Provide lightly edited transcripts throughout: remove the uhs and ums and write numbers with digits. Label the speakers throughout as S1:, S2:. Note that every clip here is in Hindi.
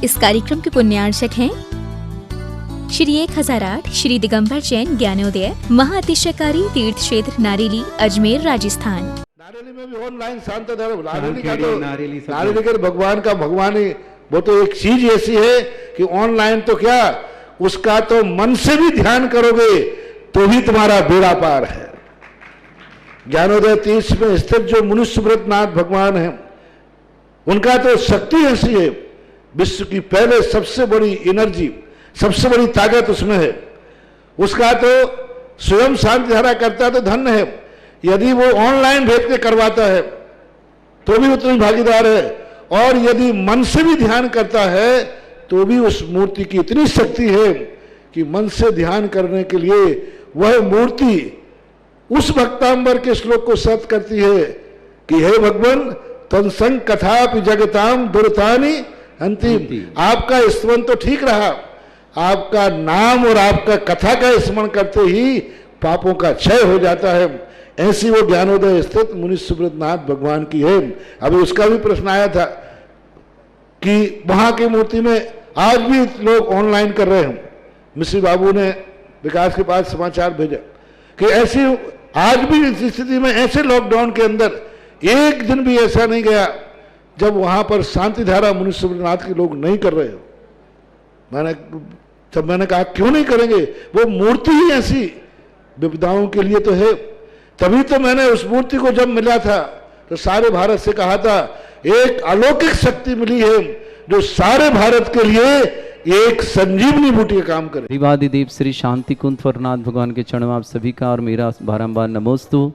S1: इस कार्यक्रम के पुण्यार्चक हैं श्री 1008 श्री दिगंबर जैन ज्ञानोदय महाअतिशयकारी तीर्थ क्षेत्र नारेली अजमेर राजस्थान।
S2: नारेली में भी ऑनलाइन शांत धर्म नारेली का भगवान का भगवान ही वो तो एक चीज ऐसी है कि ऑनलाइन तो क्या उसका तो मन से भी ध्यान करोगे तो भी तुम्हारा बेड़ा पार है। ज्ञानोदय तीर्थ में स्थित जो मुनि सुब्रतनाथ भगवान है उनका तो शक्ति ऐसी है, विश्व की पहले सबसे बड़ी एनर्जी सबसे बड़ी ताकत उसमें है। उसका तो स्वयं शांति धारा करता तो धन्य है, यदि वो ऑनलाइन भेज के करवाता है तो भी उतनी भागीदार है, और यदि मन से भी ध्यान करता है तो भी उस मूर्ति की इतनी शक्ति है कि मन से ध्यान करने के लिए वह मूर्ति उस भक्तांबर के श्लोक को सत्य करती है कि हे भगवान तत्संग कथापि जगताम दुर्तानि अंतिम। आपका स्मरण तो ठीक रहा, आपका नाम और आपका कथा का स्मरण करते ही पापों का क्षय हो जाता है। ऐसी वो ज्ञानोदय स्थित मुनि सुब्रतनाथ भगवान की है। अभी उसका भी प्रश्न आया था कि वहां की मूर्ति में आज भी लोग ऑनलाइन कर रहे हैं। मिश्री बाबू ने विकास के पास समाचार भेजा कि ऐसी आज भी इस स्थिति में ऐसे लॉकडाउन के अंदर एक दिन भी ऐसा नहीं गया जब वहां पर शांति धारा मुनि सुब्रतनाथ के लोग नहीं कर रहे हो। मैंने कहा क्यों नहीं करेंगे, वो मूर्ति ही ऐसी विपदाओं के लिए तो है। तभी तो मैंने उस मूर्ति को जब मिला था तो सारे भारत से कहा था एक अलौकिक शक्ति मिली है जो सारे भारत के लिए एक संजीवनी बूटी का काम करे।
S3: देवादिदेव श्री शांति कुंज स्वरनाथ भगवान के चरण में आप सभी का और मेरा बारंबार नमोस्तु।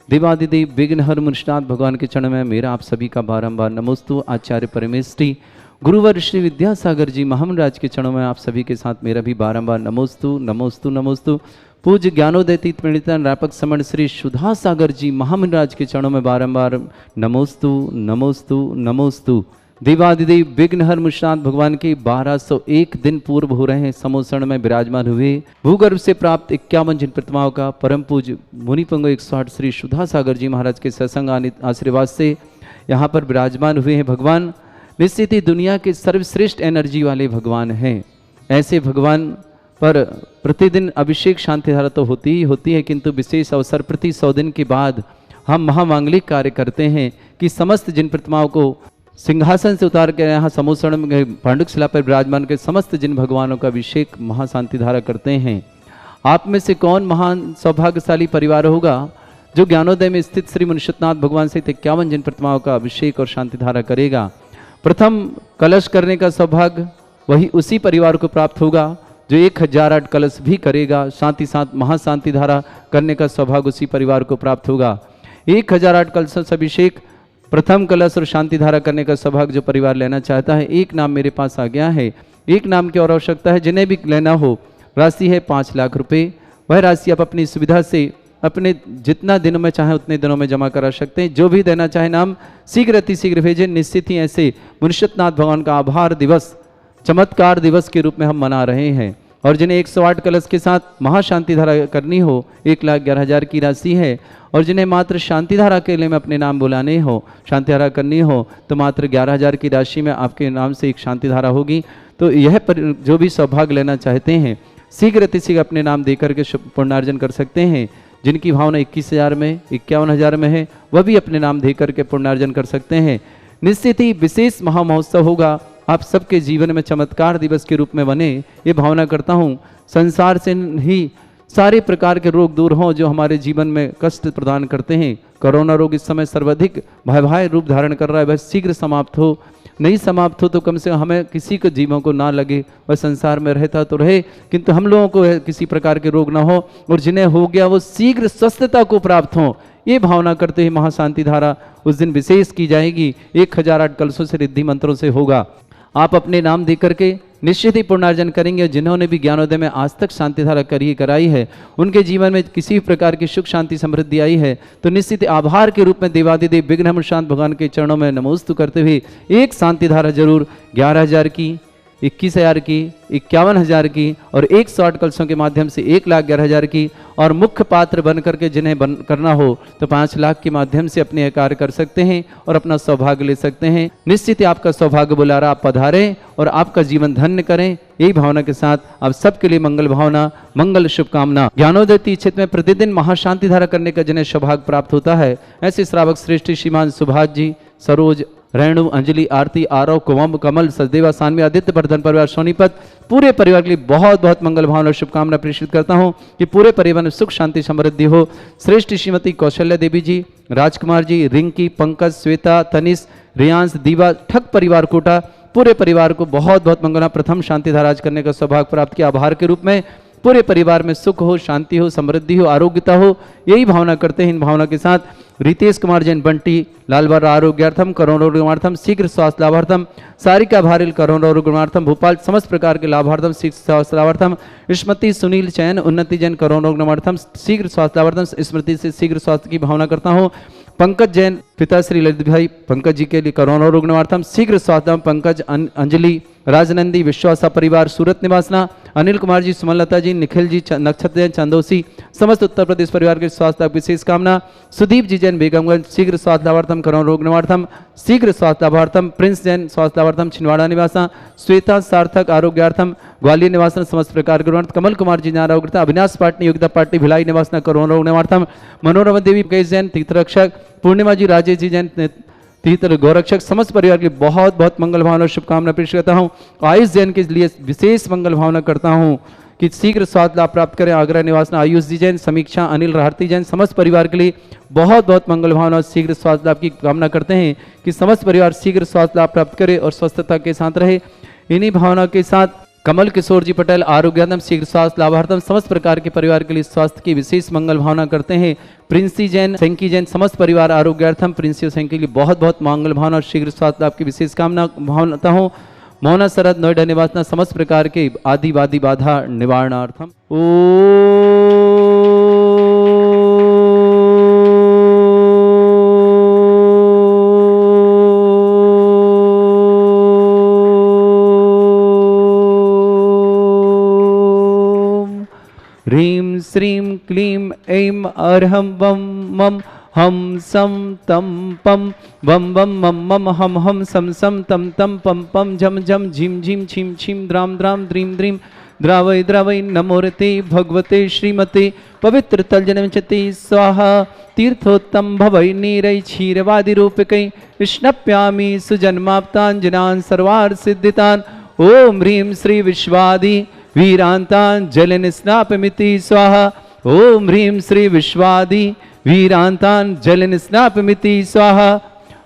S3: देवादिदेव विघ्नहर मुनिनाथ भगवान के चरण में मेरा आप सभी का बारंबार नमोस्तु। आचार्य परमेष्ठी गुरुवर श्री विद्यासागर जी महामराज के चरणों में आप सभी के साथ मेरा भी बारंबार नमोस्तु नमोस्तु नमोस्तु। पूज्य ज्ञानोदय तीर्थ पंडितान व्यापक समण श्री सुधा सागर जी महामराज के चरणों में बारंबार नमोस्तु नमोस्तु नमोस्तु। देवादिदेव विघ्नहर मुनिनाथ भगवान के 1201 दिन पूर्व हो रहे हैं समोसण में विराजमान हुए भूगर्भ से प्राप्त 51 जिन प्रतिमाओं का परम पूज्य मुनिपंगो 108 श्री सुधा सागर जी महाराज के सत्संग आशीर्वाद से यहाँ पर विराजमान हुए हैं भगवान। निश्चित ही दुनिया के सर्वश्रेष्ठ एनर्जी वाले भगवान हैं। ऐसे भगवान पर प्रतिदिन अभिषेक शांति धारा तो होती ही होती है, किंतु विशेष अवसर प्रति 100 दिन के बाद हम महामांगलिक कार्य करते हैं कि समस्त जिन प्रतिमाओं को सिंहासन से उतार कर यहाँ समोसण में पांडुक शिला पर विराजमान के समस्त जिन भगवानों का अभिषेक महाशांति धारा करते हैं। आप में से कौन महान सौभाग्यशाली परिवार होगा जो ज्ञानोदय में स्थित श्री मुनिनाथ भगवान से 51 जिन प्रतिमाओं का अभिषेक और शांति धारा करेगा। प्रथम कलश करने का सौभाग्य वही उसी परिवार को प्राप्त होगा जो 1008 कलश भी करेगा। साथ ही साथ महाशांति धारा करने का सौभाग्य उसी परिवार को प्राप्त होगा। 1008 कलश अभिषेक प्रथम कलश और शांति धारा करने का सौभाग्य जो परिवार लेना चाहता है, एक नाम मेरे पास आ गया है। एक नाम की और आवश्यकता है, जिन्हें भी लेना हो। राशि है 5 लाख रुपए। वह राशि आप अपनी सुविधा से अपने जितना दिनों में चाहे उतने दिनों में जमा करा सकते हैं। जो भी देना चाहे नाम शीघ्र अतिशीघ्र भेजें। निश्चित ही ऐसे मुनिनाथ भगवान का आभार दिवस चमत्कार दिवस के रूप में हम मना रहे हैं। और जिन्हें 108 कलश के साथ महाशांति धारा करनी हो 1,11,000 की राशि है। और जिन्हें मात्र शांति धारा के लिए में अपने नाम बुलाने हो शांति धारा करनी हो तो मात्र 11,000 की राशि में आपके नाम से एक शांति धारा होगी। तो यह जो भी सौभाग्य लेना चाहते हैं शीघ्र अतिशीघ्र अपने नाम देकर के पुण्यार्जन कर सकते हैं। जिनकी भावना 21,000 में 51,000 में है वह भी अपने नाम दे करके पुण्यार्जन कर सकते हैं। निश्चित ही विशेष महामहोत्सव होगा, आप सबके जीवन में चमत्कार दिवस के रूप में बने ये भावना करता हूँ। संसार से ही सारे प्रकार के रोग दूर हों जो हमारे जीवन में कष्ट प्रदान करते हैं। कोरोना रोग इस समय सर्वाधिक भयावह रूप धारण कर रहा है, वह शीघ्र समाप्त हो। नहीं समाप्त हो तो कम से कम हमें किसी को जीवों को ना लगे। वह संसार में रहता तो रहे किंतु हम लोगों को किसी प्रकार के रोग ना हो, और जिन्हें हो गया वो शीघ्र स्वस्थता को प्राप्त हो। ये भावना करते हुए महाशांति धारा उस दिन विशेष की जाएगी। 1008 कलशों से रिद्धि मंत्रों से होगा। आप अपने नाम दे करके निश्चित ही पुण्यार्जन करेंगे। जिन्होंने भी ज्ञानोदय में आज तक शांति धारा कराई है उनके जीवन में किसी भी प्रकार की सुख शांति समृद्धि आई है तो निश्चित आभार के रूप में देवादिदेव विघ्नहर मुनिनाथ भगवान के चरणों में नमोस्तु करते हुए एक शांति धारा जरूर 11,000 की 21,000 की, 51,000 की और 108 कलशों के माध्यम से 1,11,000 की, और मुख्य पात्र बन करके जिन्हें करना हो तो 5 लाख के माध्यम से अपने यह कार्य कर सकते हैं और अपना सौभाग्य ले सकते हैं। निश्चित ही आपका सौभाग्य बुलारा, आप पधारें और आपका जीवन धन्य करें। यही भावना के साथ आप सबके लिए मंगल भावना, मंगल शुभकामना। ज्ञानोदय तीर्थ में प्रतिदिन महाशांति धारा करने का जिन्हें सौभाग्य प्राप्त होता है, ऐसे श्रावक श्रेष्ठ श्रीमान सुभाष जी, सरोज, रेणु, अंजलि, आरती, आरव, कुवम, कमल, सचदेवा, सानवी, आदित्य, वर्धन परिवार, सोनीपत, पूरे परिवार के लिए बहुत बहुत मंगल भावना और शुभकामना प्रेषित करता हूं कि पूरे परिवार में सुख शांति समृद्धि हो। श्रेष्ठ श्रीमती कौशल्या देवी जी, राजकुमार जी, रिंकी, पंकज, श्वेता, तनिष, रियांश, दीवा, ठग परिवार कोटा, पूरे परिवार को बहुत बहुत मंगल। प्रथम शांति धाराज करने का सौभाग्य प्राप्त किया। आभार के रूप में पूरे परिवार में सुख हो, शांति हो, समृद्धि हो, आरोग्यता हो, यही भावना करते हैं। इन भावना के साथ रितेश कुमार जैन, बंटी, लालबार आरोग्यार्थम, करोड़ों गुणार्थम, शीघ्र स्वास्थ्य लाभार्थम, सारिका भारिल, करोड़ों गुणार्थम, भोपाल समस्त प्रकार के लाभार्थम, शीघ्र स्वास्थ्य लाभार्थम, स्मृति सुनील चैन, उन्नति जैन, करोड़ों गुणार्थम, शीघ्र स्वास्थ्य लाभार्थम, स्मृति से शीघ्र स्वास्थ्य की भावना करता हूँ। पंकज जैन, पिता श्री ललित भाई पंकज जी के लिए करोड़ों रुग्णार्थम, शीघ्र स्वास्थ्य। पंकज, अंजलि, राजनंदी, विश्वासा परिवार, सूरत निवासना, अनिल कुमार जी, सुमनलता जी, निखिल जी, नक्षत्र जैन, चंदोसी, समस्त उत्तर प्रदेश परिवार के स्वास्थ्य विशेष कामना। सुदीप जी जैन, बेगमगंज, शीघ्र स्वास्थ्य लाभार्थम, करोड़ों रुग्णार्थम, शीघ्र स्वास्थ्य लाभार्थम। प्रिंस जैन, स्वास्थ्य लाभार्थम, छिंदवाड़ा निवासा। श्वेता, सार्थक, आरोग्यार्थम, ग्वालियर निवासन, समस्त प्रकार के रुग्णार्थ। कमल कुमार जी, आरोग्यता। अविनाश पाटनी, योगिता पाटनी, भिलाई निवासना, करोड़ों रुग्णार्थम। मनोरमा देवी, मुकेश जैन, तीर्थरक्षक। पूर्णिमा जी, राजेश जी जैन, तीर्थ गौरक्षक, समस्त परिवार के बहुत बहुत मंगल भावना और शुभकामना पेश करता हूँ। आयुष जैन के लिए विशेष मंगल भावना करता हूँ कि शीघ्र स्वास्थ्य लाभ प्राप्त करें। आगरा निवास आयुष जी जैन, समीक्षा, अनिल राहती जैन, समस्त परिवार के लिए बहुत बहुत मंगल भावना और शीघ्र स्वास्थ्य लाभ की कामना करते हैं कि समस्त परिवार शीघ्र स्वास्थ्य लाभ प्राप्त करे और स्वस्थता के साथ रहे। इन्हीं भावना के साथ कमल किशोर जी पटेल, आरोग्यार्थम, शीघ्र स्वास्थ्य लाभार्थम, समस्त प्रकार के परिवार के लिए स्वास्थ्य की विशेष मंगल भावना करते हैं। प्रिंसी जैन, सेंकी जैन, समस्त परिवार आरोग्यार्थम, प्रिंसी और सेंकी के लिए बहुत बहुत मंगल भावना और शीघ्र स्वास्थ्य लाभ की विशेष कामना भावनाता हूँ। मोहना शरद, नोएडा निवासना, समस्त प्रकार के आदिवादी बाधा निवारणार्थम। ह्रीं श्रीं क्लीं ऐं अर्हं वं मं हम सम तम पम वम वम मम मम हम हम सम सम तम तम पम पम झम झम झिम झिम छिम छिम द्राम द्राम द्रीम द्रीम द्रावय द्रावय नमोरते भगवते श्रीमते पवित्र तलजनमचते स्वाहा। तीर्थोत्तम भवै नीरै क्षीरवादि रूपकै स्नप्यामि सुजन्माप्ताञ्जनान् सर्वार्थ सिद्धितान्। ओम ह्रीं श्री विश्वादि वीरांतान जलन स्नापमिति स्वाहा। ओम ह्रीं श्री विश्वादि वीरांतान जलन स्नापमिति स्वाहा।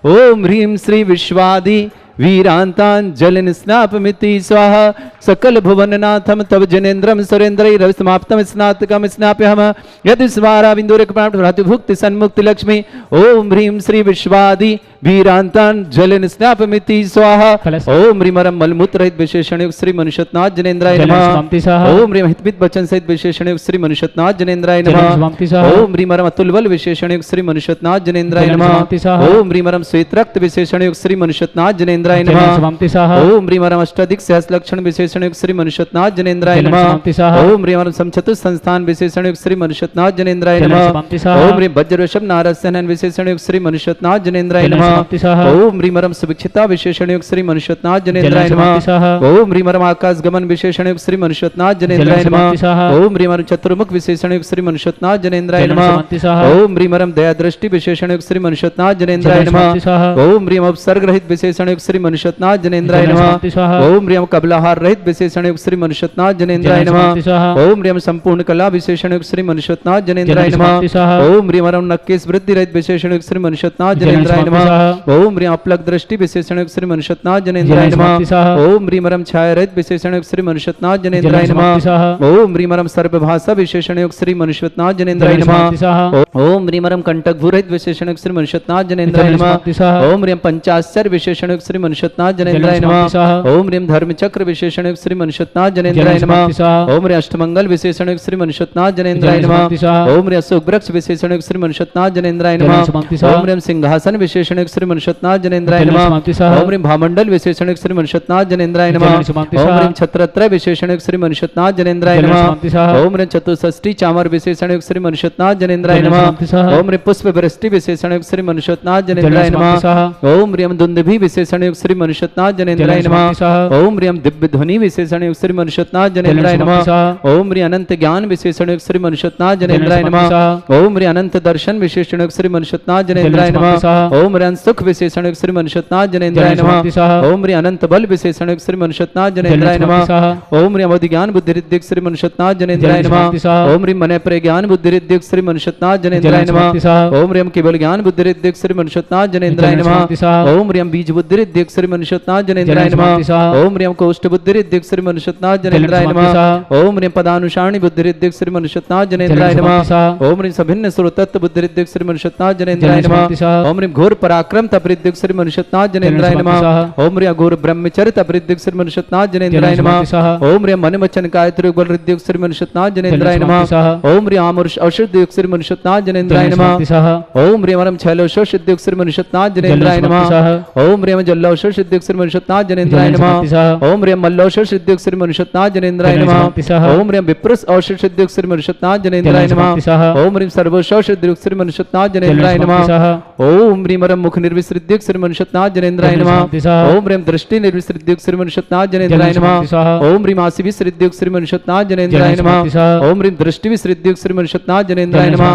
S3: ओम ह्रीं श्री विश्वादि वीरांतान जलन स्नापमिति स्वाहा। सकल भुवननाथम तव जनेन्द्रम सुरेन्द्रै रवि समाप्तम स्नातकम स्नाप्यहम यदि स्वारा बिंदुरक प्राप्त भुक्ति सन्मुक्ति लक्ष्मी। ओम ह्रीं श्री विश्वादि वीरांतान जलन स्नापमिति स्वाहा। ओम ह्रीमरम मलमूत्र रहित विशेषण श्री मनुष्यनाथ जनेन्द्राय नमः। ओम ह्रीं हितमित वचन सहित विशेषण श्री मनुष्यनाथ जनेन्द्राय नमः। ओम ह्रीमरम अतुल बल विशेषण श्री मनुष्यनाथ जनेन्द्राय नमः। ओम ह्रीमरम श्वेत रक्त विशेषण श्री मनुष्यनाथ जनेन्द्राय नमः। ओम ह्रीमरम अष्टाधिक सहस्र लक्षण विशेषण श्री मनुष्यनाथ जनेन्द्राय नमः। ओम ह्रीमरम समचतुर संस्थान विशेषण श्री मनुष्यनाथ जनेन्द्राय नमः। ओम ह्रीं वज्रवृषभ नारद विशेषण श्री मनुष्यनाथ जनेन्द्राय नमः। ओम ह्रीमरम सुभिक्षिता विशेषण श्री मनुष्यनाथ जनेन्द्राय नमः। ओम ह्रीमरम आकाश गमन विशेषण श्री मनुष्यनाथ जनेन्द्राय नमः। ओम ह्रीमरम चतुर्मुख विशेषण श्री मनुष्यनाथ जनेन्द्राय नमः। ओम ह्रीमरम दया दृष्टि विशेषण श्री मनुष्यनाथ जनेन्द्राय नमः। ओम ह्रीम उपसर्ग रहित विशेषण श्री मनुष्यनाथ जनेन्द्राय नमः। ओम ह्रीम कबलाहार रहित विशेषण श्री मनुष्यनाथ जनेन्द्राय नमः। ओम ह्रीम संपूर्ण कला विशेषण श्री मनुष्यनाथ जनेन्द्राय नमः। ओम ह्रीमरम नक्केश वृद्धि रहित विशेषण श्री मनुष्यनाथ जनेन्द्राय नमः। ओम ह्रीं अपलक दृष्टि विशेषण श्री मनुष्यनाथ जनेन्द्राय नमः। ओम ह्रीमरम छाया रहित विशेषण श्री मनुष्यनाथ जनेन्द्राय नमः। ओम ह्रीमरम सर्वभाषा विशेषण श्री मनुष्यनाथ जनेन्द्राय नमः। ओम ह्रीमरम कंटक भूरहित विशेषण श्री मनुष्यनाथ जनेन्द्राय नमः। ओम ह्रीं पंचाश्चर्य विशेषण श्री मनुष्यनाथ जनेन्द्राय नमः। ओम ह्रीं धर्मचक्र विशेषण श्री मनुष्यनाथ जनेन्द्राय नमः। ओम ह्रीं अष्टमंगल विशेषण श्री मनुष्यनाथ जनेन्द्राय नमः। ओम ह्रीं अशोक वृक्ष विशेषण श्री मनुष्यनाथ जनेन्द्राय नमः। ओम ह्रीं सिंहासन विशेषण श्री मनुष्यनाथ जनेन्द्राय नमः। ओम ह्रीं भामंडल विशेषण श्री मनुष्यनाथ जनेन्द्राय नमः। ओम ह्रीं छत्रत्रय विशेषण श्री मनुष्यनाथ जनेन्द्राय नमः। ओम ह्रीं चतुष्षष्टि चामर विशेषण श्री मनुष्यनाथ जनेन्द्राय नमः। ओम ह्रीं पुष्प वृष्टि विशेषण श्री मनुष्यनाथ जनेन्द्राय नमः। ओम ह्रीं दुंदुभि विशेषण श्री मनुष्यनाथ जनेन्द्राय नमः। ओम ह्रीं दिव्य ध्वनि विशेषण श्री मनुष्यनाथ जनेन्द्राय नमः। ओम ह्रीं अनंत ज्ञान विशेषण श्री मनुष्यनाथ जनेन्द्राय नमः। ओम ह्रीं अनंत दर्शन विशेषण श्री मनुष्यनाथ जनेन्द्राय नमः। ओम ह्रीं सुख विशेषण श्री मनुष्यनाथ जनेन्द्राय नमः। ओम ह्रीं अनंत बल विशेषण श्री मनुष्यनाथ जनेन्द्राय नमः। ओम ह्रीं अवधि ज्ञान बुद्धि रिद्धि श्री मनुष्यनाथ जनेन्द्राय नमः। ओम ह्रीं मन प्रज्ञान बुद्धि रिद्धि श्री मनुष्यनाथ जनेन्द्राय नमः। ओम ह्रीं केवल ज्ञान बुद्धि रिद्धि श्री मनुष्यनाथ जनेन्द्राय नमः। ओम ह्रीं बीज बुद्धि रिद्धि श्री मनुष्यनाथ जनेन्द्राय नमः। ओम ह्रीं कोष्ठ बुद्धि रिद्धि श्री मनुष्यनाथ जनेन्द्राय नमः। ओम ह्रीं पदानुसारणी बुद्धि रिद्धि श्री मनुष्यनाथ जनेन्द्राय नमः। ओम ह्रीं सभिन्न सुरतत्व बुद्धि रिद्धि श्री मनुष्यनाथ जनेन्द्राय नमः। ओम ह्रीं घोर पराक्रम तप रिद्धि श्री मनुष्यनाथ जनेन्द्राय नमः। ओम ह्रीं घोर ब्रह्मचर्य तप रिद्धि श्री मनुष्यनाथ जनेन्द्राय नमः। ओम ह्रीं मन वचन काय त्रिबल रिद्धि श्री मनुष्यनाथ जनेन्द्राय नमः। ओम ह्रीं आमरुष औषधि श्री मनुष्यनाथ जनेन्द्राय नमः। ओम ह्रीं वरम छैलोषो सिद्धि श्री मनुष्यनाथ जनेन्द्राय नमः। ओम ह्रीं जल्लोषो सिद्धि श्री मनुष्यनाथ जनेन्द्राय नमः। ओम ह्रीं मल्लोषो सिद्धि श्री मनुष्यनाथ जनेन्द्राय नमः। ओम ह्रीं विप्रस औषध सिद्धि श्री मनुष्यनाथ जनेन्द्राय नमः। ओम ह्रीं सर्वोषो सिद्धि श्री मनुष्यनाथ जनेन्द्राय नमः। ओम ह्रीं वरम मुख निर्विसृद्धि श्री मनुष्यनाथ जनेन्द्राय नमः। ओम ह्रीं दृष्टि निर्विसृद्धि श्री मनुष्यनाथ जनेन्द्राय नमः। ओम ह्रीं आसि विसृद्धि श्री मनुष्यनाथ जनेन्द्राय नमः। ओम ह्रीं दृष्टि विसृद्धि श्री मनुष्यनाथ जनेन्द्राय नमः।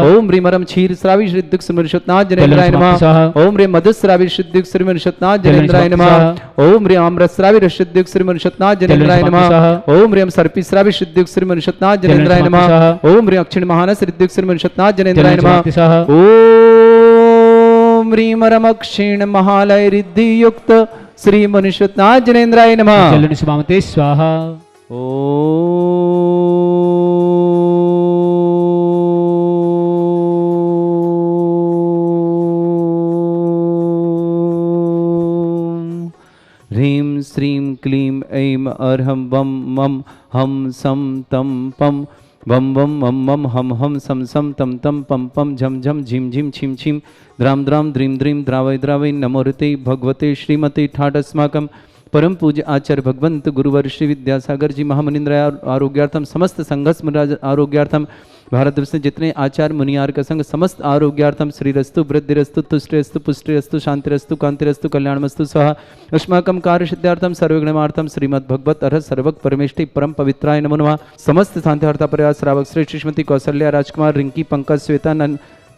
S3: ओम ह्रीं वरम क्षीर श्रावी सिद्धि श्री मनुष्यनाथ जनेन्द्राय नमः। ओम ह्रीं मधुश्रावी सिद्धि श्री मनुष्यनाथ जनेन्द्राय नमः। ओम ह्रीं आम्रश्रावी सिद्धि श्री मनुष्यनाथ जनेन्द्राय नमः। ओम ह्रीं सर्पिश्रावी सिद्धि श्री मनुष्यनाथ जनेन्द्राय नमः। ओम ह्रीं अक्षिण महानस सिद्धि श्री मनुष्यनाथ जनेन्द्राय नमः। ओम ह्रीं वरम अक्षिण महालय रिद्धि युक्त श्री मनुष्यनाथ जनेन्द्राय नमः।
S4: चलन समामते स्वाहा।
S3: ह्रीं श्रीं क्लीं ऐं अर्हं वं मं हम सम तम पम वम वम मम मम हम हम सम सम तम तम पम पम झम झम झिम झिम छिम छिम द्राम द्राम द्रीम द्रीम द्रावय द्रावय नमोरते भगवते श्रीमते ठाट अस्माकं परम पूज्य आचार्य भगवंत गुरुवर श्री विद्यासागर जी महामनिंद्र आरोग्यार्थम समस्त संघर्ष आरोग्यार्थम भारत वर्ष में जितने आचार्य मुनियार का संघ समस्त आरोग्यार्थम श्रीरस्तु वृद्धिरस्तु तुष्टिरस्तु पुष्टिरस्तु शांतिरस्तु कांतिरस्तु कल्याणमस्तु स्वाहा अस्माकं कार्य सिद्धार्थम सर्वगणमार्थम श्रीमद् भगवत अर्ह सर्वक परमेष्टि परम पवित्राय नमो नमः। समस्त शांतिहर्ता परिवार श्रावक श्रेष्ठ श्रीमती कौशल्या राजकुमार रिंकी पंकज श्वेता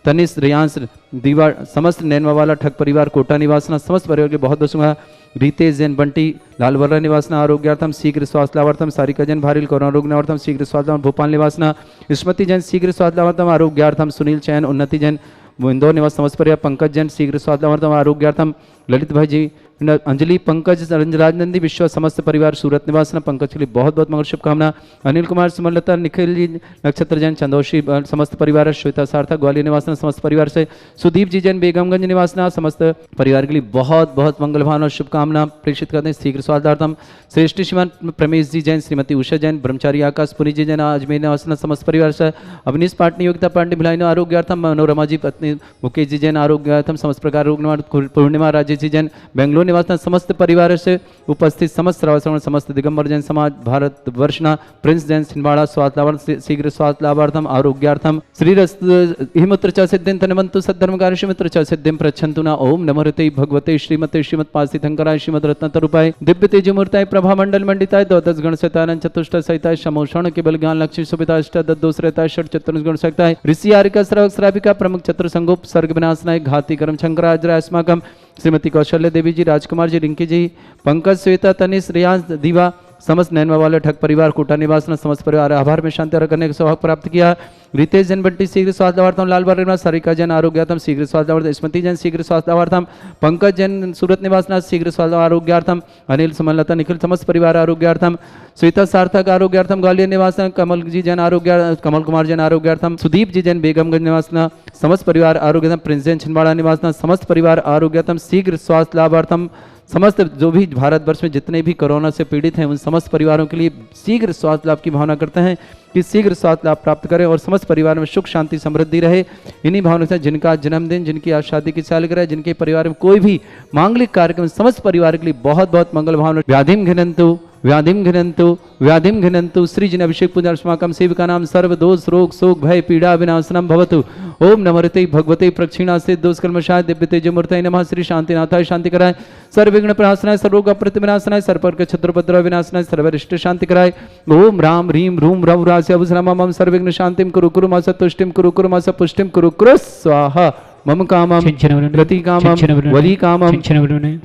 S3: तनिष रियांश दीवा समस्त नैनवाला ठग परिवार कोटा निवासना समस्त परिवार के बहुत बहुत रीतेश जैन बंटी लालवर्रा निवासना आरोग्यार्थम शीघ्र स्वास्थ्य लाभार्थम सारिका जैन भारिल कोरोना रोग निवार्थम शीघ्र स्वास्थ्य भोपाल निवासना स्मृति जैन शीघ्र स्वास्थ्य लाभार्थम आरोग्यार्थम सुनील चैन उन्नति जैन इंदौर निवास समस्त परिवार पंकज जैन शीघ्र स्वास्थ्य लाभार्थम आरोग्यार्थम ललित भाई जी अंजलि पंकज राजनंदी विश्व समस्त परिवार सूरत निवासना पंकज के लिए बहुत बहुत मगर शुभकामना। अनिल कुमार सुमलता निखिल जी नक्षत्र जैन चंदोशी समस्त परिवार श्वेता सार्थक ग्वालियर निवासना समस्त परिवार से सुदीप जी जैन बेगमगंज निवासना समस्त परिवार के लिए बहुत बहुत मंगल भावना और शुभकामना प्रेषित करते हैं। शीघ्र स्वास्थ्यार्थम श्रेष्ठ श्रीमान प्रमेश जी जैन श्रीमती उषा जैन ब्रह्मचारी आकाश पुरी जी जैन अजमेर निवासना समस्त परिवार से अवनीश पाटनी योगिता पांडे भिलाई आरोग्यार्थम मनोरमा जी पत्नी मुकेश जी जैन आरोग्यार्थम समस्त प्रकार रोग निवारण पूर्णिमा राजेश जी जैन बेंगलोर निवासना समस्त परिवार से उपस्थित समस्त श्रवण समस्त दिगंबर जैन समाज भारत वर्षना प्रिंस जैन सिंहवाड़ा स्वास्थ्य लाभार्थम शीघ्र स्वास्थ्य लाभार्थम आरोग्यार्थम श्रीरस्तुहिमुत्र च सिद्धिं तन्वन्तु सद्धर्मकार्य श्रीमित्र च सिद्धिं प्रच्छन्तु न ओम नमोरते भगवते श्रीमते श्रीमत्पासिथंकराय श्रीमद्रत्नतरूपाय दिव्य तेजमूर्ताय प्रभा मंडल मंडिताय द्वादश गण सहिताय चतुष्ट सहिताय समोषण केवल ज्ञान लक्ष्मी सुविता अष्ट दोषरताय षट चतुर्गुण सहिताय ऋषि आरिका श्रावक श्राविका प्रमुख चतुर संगोप सर्ग विनाशनाय घाती कर्म शंकराचार्य अस्माकं श्रीमती कौशल्य देवी जी राजकुमार जी रिंकी जी पंकज श्वेता तनिष रियांश दीवा समस्त नैनवा वाले ठग परिवार कोटा निवासना समस्त परिवार आभार में शांति करने का सौभाग्य प्राप्त किया। रितेश जैन बंटी शीघ्र स्वास्थ्य लाभार्थम लाल बार सारिका जैन आरोग्यार्थम शीघ्र स्वास्थ्य लाभार्थम स्मृति जैन शीघ्र स्वास्थ्य लाभार्थम पंकज जैन सूरत निवासना शीघ्र स्वास्थ्य आरोग्यार्थम अनिल सुमलता निखिल समस्त परिवार आरोग्यार्थम श्वेता सार्थक आरोग्यार्थम ग्वालियर निवासना कमल जी जैन आरोग्य कमल कुमार जैन आरोग्यार्थम सुदीप जी जैन बेगमगंज निवासना समस्त परिवार आरोग्यार्थम प्रिंस जैन छिंदवाड़ा निवासना समस्त परिवार आरोग्यार्थम शीघ्र स्वास्थ्य लाभार्थम समस्त जो भी भारतवर्ष में जितने भी कोरोना से पीड़ित हैं उन समस्त परिवारों के लिए शीघ्र स्वास्थ्य लाभ की भावना करते हैं। कि शीघ्र स्वास्थ्य लाभ प्राप्त करें और समस्त परिवार में सुख शांति समृद्धि रहे। इन्हीं भावनाओं से जिनका जन्मदिन, जिनकी आज शादी की सालगिरह, जिनके परिवार में कोई भी मांगलिक कार्यक्रम, समस्त परिवार के लिए बहुत बहुत मंगल भावना। व्याधिम घिनंतु व्याधिम घिनंतु व्याधिम घिनंतु श्रीजन अभिषेक पूजन अस्माकं सेविका नाम सर्व दोष रोग शोक भय पीड़ा विनाशनम भवतु। ओम नमोते भगवते प्रक्षिणासे दोष कल्मषाय दिव्य तेजमूर्तये नमः। श्री शांतिनाथाय शांति कराय, सर्वविघ्न प्रणाशनाय, सर्वरोग प्रतिविनाशनाय, सर्वपर्क छत्रपद्रव विनाशनाय, सर्वरिष्ट शांति कराय। ओम राम ह्रीम रूम रव रास्य अभुसरामम सर्वविघ्न शांतिम कुरु कुरु मास तुष्टिम कुरु कुरु मास पुष्टिम कुरु कुरु स्वाहा। मम कामम रति कामम वली कामम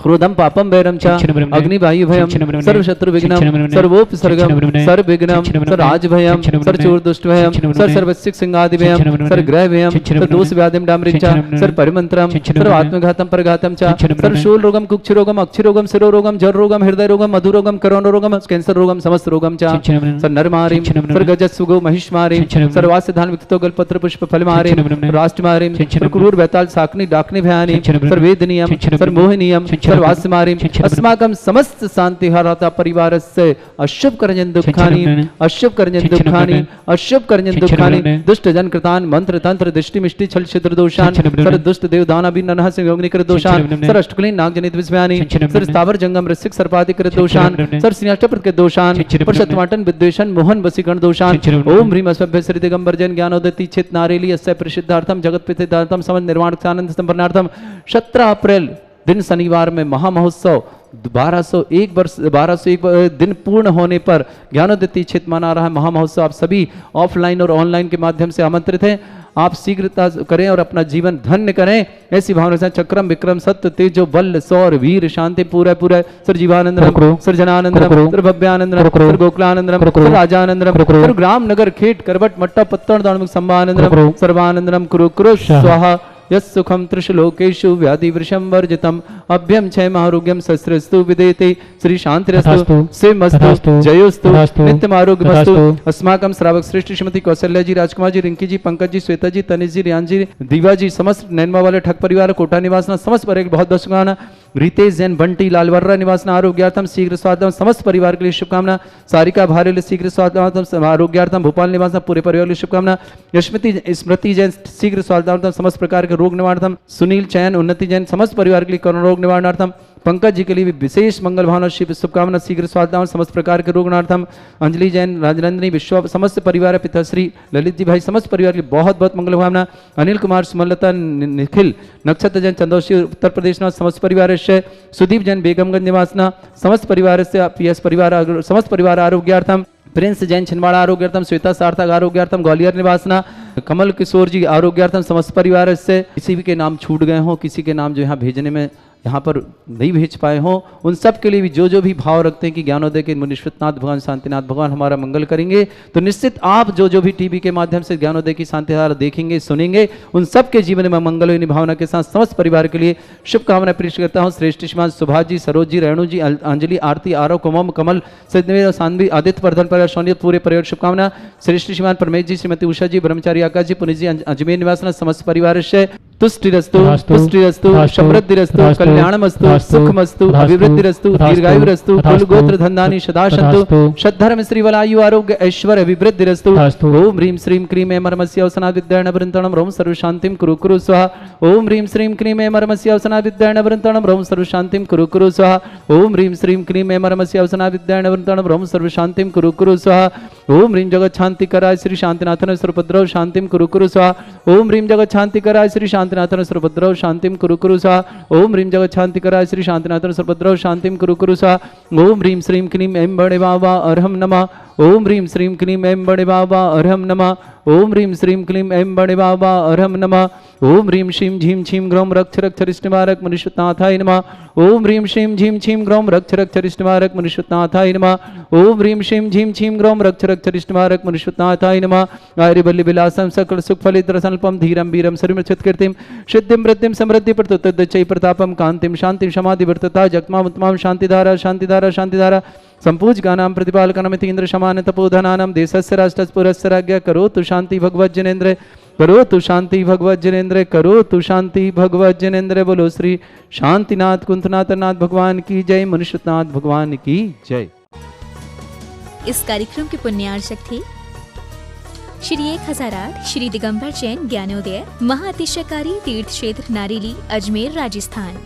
S3: क्रोधम पापम वैरम च अग्नि वायु भयम सर्व शत्रु विघ्नम सर्वोपसर्गम सर्व विघ्नम सर्व राज भयम सर्व चोर दुष्ट भयम सर्व सर्वसिक सिंहादि भयम सर्व ग्रह भयम सर्व दोष व्याधिम डामरिम च सर्व परिमंत्रम सर्व आत्मघातम परघातम च सर्व शूल रोगम कुक्ष रोगम अक्षि रोगम शिरो रोगम जर रोगम हृदय रोगम मधु रोगम करोना रोगम कैंसर रोगम समस्त रोगम च सर्व नरमारिम सर्व गजस्सुगो महिषमारिम सर्वास्य धान विक्तो गलपत्र पुष्प फलमारिम राष्ट्रमारिम सर्व क्रूर ताल साकनी डाकनी भयानी सर्वेदनीयम सर्वमोहनीयम सर्वास्मारिम अस्माकं समस्त शांति हरता परिवारस्य अशुभ कर्जन दुःखानि अशुभ कर्जन दुःखानि अशुभ कर्जन दुःखानि दुष्ट जन कृतान मंत्र तंत्र दृष्टि मिष्टि छल छिद्र दोषान सर दुष्ट देव दानव नरह से योगनि कर दोषान सर अष्टकुलीन नाग जनित विस्मयानि सर स्थावर जंगम ऋषिक सर्पादि कर दोषान सर सिंहाष्टप्रद के दोषान पर शतवाटन विद्वेषण मोहन वसीकरण दोषान ओम ह्रीम अस्मभ्य श्री दिगंबर जन ज्ञानोदति चित नारेली अस्य प्रसिद्धार्थम जगत प्रसिद्धार्थम समन निर्माण आनंद संपन्नार्थम 17 अप्रैल दिन शनिवार में महामहोत्सव 1201 दिन पूर्ण होने पर ज्ञानोदति क्षेत्र मना रहा है महामहोत्सव। आप सभी ऑफलाइन और ऑनलाइन के माध्यम से आमंत्रित हैं। आप शीघ्रता करें और अपना जीवन धन्य करें। ऐसी भावना से चक्रम विक्रम सत्य तेजो बल सौर वीर शांति पूरा पूरा सर जीवानंदरम सर जनानंदरम सर भव्यानंदरम सर गोकुलानंदरम सर राजानंदरम सर ग्राम नगर खेट करवट मट्टा पत्तन दानमुख संभानंदरम सर्वानंदरम कुरु कुरु स्वाहा। यस्सुखम त्रिशलोकेषु व्याधि वृषम वर्जितम अभ्यम क्षयम आरोग्यम शस्त्रस्तु विदेते श्री शांतिरस्तु शिवमस्तु जयोस्तु नित्यम आरोग्यमस्तु। अस्माकं श्रावक श्रेष्ठ श्रीमती कौशल्या जी, राजकुमार जी, रिंकी जी, पंकज जी, श्वेता जी, तनिष जी, रियान जी, दीवा जी, समस्त नैनमा वाले ठग परिवार कोटा निवासना समस्त पर एक बहुत बहुत शुभकामना। रितेश जैन, बंटी लाल वर्रा निवासना आरोग्यार्थम शीघ्र स्वास्थ्य समस्त परिवार के लिए शुभकामना। सारिका भारेल शीघ्र स्वास्थ्य आरोग्यार्थम भोपाल निवासना पूरे परिवार के लिए शुभकामना। यशमती स्मृति जैन शीघ्र स्वास्थ्य समस्त प्रकार के रोग निवारणार्थम। सुनील चैन, उन्नति जैन समस्त परिवार के लिए कोरोना रोग निवारणार्थम। पंकज जी के लिए भी विशेष मंगल भावना शुभकामना शीघ्र स्वास्थ्य समस्त प्रकार के रोग निवारणार्थम। अंजलि जैन, राजनंदिनी, विश्व समस्त परिवार, पिताश्री ललित जी भाई समस्त परिवार के लिए बहुत बहुत मंगल भावना। अनिल कुमार, सुमलता, निखिल, नक्षत्र जैन, चंदौशी उत्तर प्रदेश समस्त परिवार से। सुदीप जैन बेगमगंज निवासना समस्त परिवार से पीएस परिवार समस्त परिवार आरोग्यार्थम। प्रिंस जैन छिंदवाड़ा आरोग्यार्थम। श्वेता सार्थक आरोग्यार्थम ग्वालियर निवासना। कमल किशोर जी आरोग्यार्थम समस्त परिवार से। किसी भी के नाम छूट गए हो, किसी के नाम जो यहाँ भेजने में यहाँ पर नहीं भेज पाए हों, उन सब के लिए भी जो भी भाव रखते हैं कि ज्ञानोदय के मुनीश्वरनाथ भगवान शांतिनाथ भगवान हमारा मंगल करेंगे, तो निश्चित आप जो भी टीवी के माध्यम से ज्ञानोदय की शांतिधारा देखेंगे सुनेंगे, उन सब के जीवन में मंगल हो भावना के साथ समस्त परिवार के लिए शुभकामनाएं पेश करता हूँ। श्रेष्ठ श्रीमान सुभाष जी, सरोज जी, रेणु जी, अंजलि, आरती, आरव, कुमम, कमल, सिद्धदेव, सानवी, आदित्य, वर्धन परिवार, सोनियत पूरे परिवार शुभकामना। श्रेष्ठ श्रीमान परमेश जी, श्रीमती उषा जी, ब्रह्मचारी आकाश जी, पुनित जी, अजमेर निवासना समस्त परिवार से तुष्टिरस्तु पुष्टिरस्तु समृद्धिरस्तु कल्याणमस्तु सुखमस्तु अभिवृद्धिरस्तु दीर्घायुरस्तु कुलगोत्र धन्धानि सदा सन्तु सद्धर्म श्रीवलायु आरोग्य ऐश्वर्य अभिवृद्धिरस्तु। ओम ह्रीं श्रीं क्रीं ऐं मर्मस्य अवसना विद्यार्णवृन्तणं रोम सर्वशान्तिं कुरु कुरु स्वाहा। ओम ह्रीं श्रीं क्रीं ऐं मर्मस्य अवसना विद्यार्णवृन्तणं रोम सर्वशान्तिं कुरु कुरु स्वाहा। ओम ह्रीं श्रीं क्रीं ऐं मर्मस्य अवसना विद्यार्णवृन्तणं रोम सर्वशान्तिं कुरु कुरु स्वाहा। ओम ह्रीं जगत शांति कराय श्री शांतिनाथन सर्वभद्रव शांतिं कुरु कुरु स्वाहा। ओम ह्रीं जगत शांति कराय श्री शांतिनाथन सर्वभद्रव शांतिं कुरु कुरु स्वाहा। ओम ह्रीं जगत शांति कराय श्री शांतिनाथन सर्वभद्रव शांतिं कुरु कुरु स्वाहा। ओम ह्रीं श्रीं क्लीं ऐं बड़े बाबा अर्हं नमः। ओम ह्रीं श्रीं क्लीं ऐं बड़े बाबा अर्हं नमः। ओम ह्रीं श्रीं क्लीं ऐं बड़े बाबा अर्हं नमः। ओम ह्रीं श्रीं झीं छीं ग्रौं रक्ष रक्ष रिष्टमारक मनुष्यनाथाय नमः। ओम ह्रीं श्रीं झीं छीं ग्रौं रक्ष रक्ष रिष्टमारक मनुष्यनाथाय नमः। ओम ह्रीं श्रीं झीं छीं ग्रौं रक्ष रक्ष रिष्टमारक मनुष्यनाथाय नमः। आयुर्बल्य विलासं सकल सुख फलितरसल्पं धीरं वीरं सर्वमृच्छत कीर्तिं सिद्धिं वृद्धिं समृद्धि प्रतुतच्चै प्रतापं कांतिं शांतिं समाधि वर्तता जगमां उत्तमां शांतिधारा शांतिधारा शांतिधारा संपूज्यकानां प्रतिपालकानां इन्द्र शमान तपोधनानां देशस्य राष्ट्रस्य पुरस्य राज्ञा करोतु शांति भगवत् जनेन्द्र करोतु शांति भगवत् जनेन्द्र करोतु शांति भगवत् जनेन्द्र। बोलो श्री शांतिनाथ कुंतनाथ नाथ भगवान की जय, मनुष्यनाथ भगवान की जय।
S1: इस कार्यक्रम के पुण्यार्चक थे श्री 1008 श्री दिगंबर जैन ज्ञानोदय महाअतिशयकारी तीर्थ क्षेत्र नारेली अजमेर राजस्थान।